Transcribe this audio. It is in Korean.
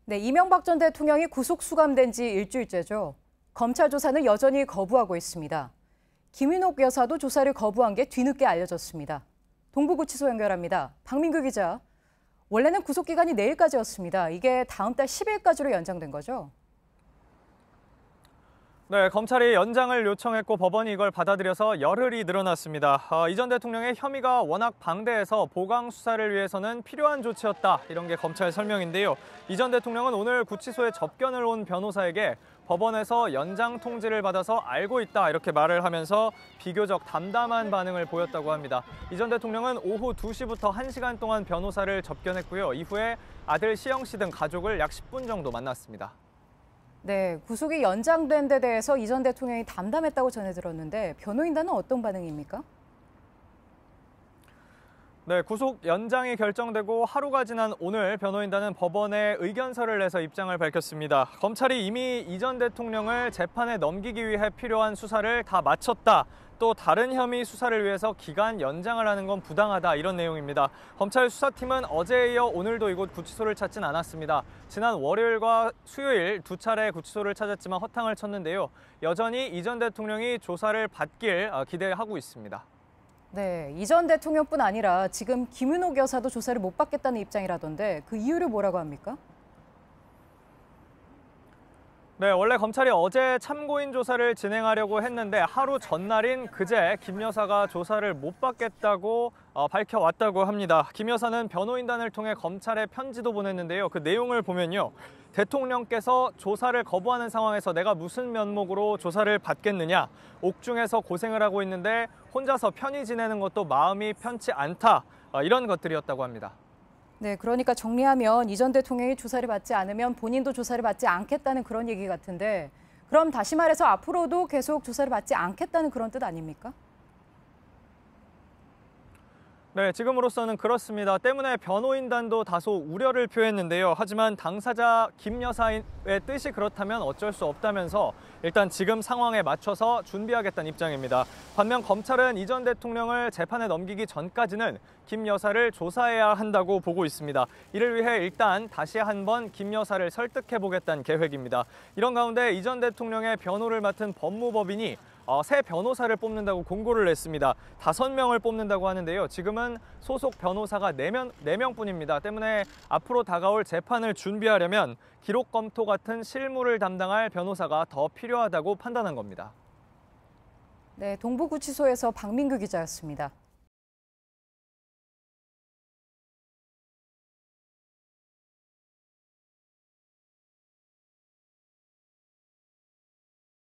네, 이명박 전 대통령이 구속 수감된 지 일주일째죠. 검찰 조사는 여전히 거부하고 있습니다. 김윤옥 여사도 조사를 거부한 게 뒤늦게 알려졌습니다. 동부구치소 연결합니다. 박민규 기자. 원래는 구속 기간이 내일까지였습니다. 이게 다음 달 10일까지로 연장된 거죠? 네, 검찰이 연장을 요청했고 법원이 이걸 받아들여서 열흘이 늘어났습니다. 이 전 대통령의 혐의가 워낙 방대해서 보강 수사를 위해서는 필요한 조치였다. 이런 게 검찰 설명인데요. 이 전 대통령은 오늘 구치소에 접견을 온 변호사에게 법원에서 연장 통지를 받아서 알고 있다 이렇게 말을 하면서 비교적 담담한 반응을 보였다고 합니다. 이 전 대통령은 오후 2시부터 1시간 동안 변호사를 접견했고요. 이후에 아들 시영 씨 등 가족을 약 10분 정도 만났습니다. 네, 구속이 연장된 데 대해서 이 전 대통령이 담담했다고 전해 들었는데 변호인단은 어떤 반응입니까? 네, 구속 연장이 결정되고 하루가 지난 오늘 변호인단은 법원에 의견서를 내서 입장을 밝혔습니다. 검찰이 이미 이 전 대통령을 재판에 넘기기 위해 필요한 수사를 다 마쳤다. 또 다른 혐의 수사를 위해서 기간 연장을 하는 건 부당하다 이런 내용입니다. 검찰 수사팀은 어제에 이어 오늘도 이곳 구치소를 찾진 않았습니다. 지난 월요일과 수요일 두 차례 구치소를 찾았지만 허탕을 쳤는데요. 여전히 이 전 대통령이 조사를 받길 기대하고 있습니다. 네, 이 전 대통령뿐 아니라 지금 김윤옥 여사도 조사를 못 받겠다는 입장이라던데 그 이유를 뭐라고 합니까? 네, 원래 검찰이 어제 참고인 조사를 진행하려고 했는데 하루 전날인 그제 김 여사가 조사를 못 받겠다고 밝혀왔다고 합니다. 김 여사는 변호인단을 통해 검찰에 편지도 보냈는데요. 그 내용을 보면요. 대통령께서 조사를 거부하는 상황에서 내가 무슨 면목으로 조사를 받겠느냐. 옥중에서 고생을 하고 있는데 혼자서 편히 지내는 것도 마음이 편치 않다. 이런 것들이었다고 합니다. 네, 그러니까 정리하면 이 전 대통령이 조사를 받지 않으면 본인도 조사를 받지 않겠다는 그런 얘기 같은데 그럼 다시 말해서 앞으로도 계속 조사를 받지 않겠다는 그런 뜻 아닙니까? 네, 지금으로서는 그렇습니다. 때문에 변호인단도 다소 우려를 표했는데요. 하지만 당사자 김 여사의 뜻이 그렇다면 어쩔 수 없다면서 일단 지금 상황에 맞춰서 준비하겠다는 입장입니다. 반면 검찰은 이 전 대통령을 재판에 넘기기 전까지는 김 여사를 조사해야 한다고 보고 있습니다. 이를 위해 일단 다시 한번 김 여사를 설득해보겠다는 계획입니다. 이런 가운데 이 전 대통령의 변호를 맡은 법무법인이 새 변호사를 뽑는다고 공고를 냈습니다. 5명을 뽑는다고 하는데요. 지금은 소속 변호사가 4명뿐입니다. 때문에 앞으로 다가올 재판을 준비하려면 기록 검토 같은 실무를 담당할 변호사가 더 필요하다고 판단한 겁니다. 네, 동부구치소에서 박민규 기자였습니다.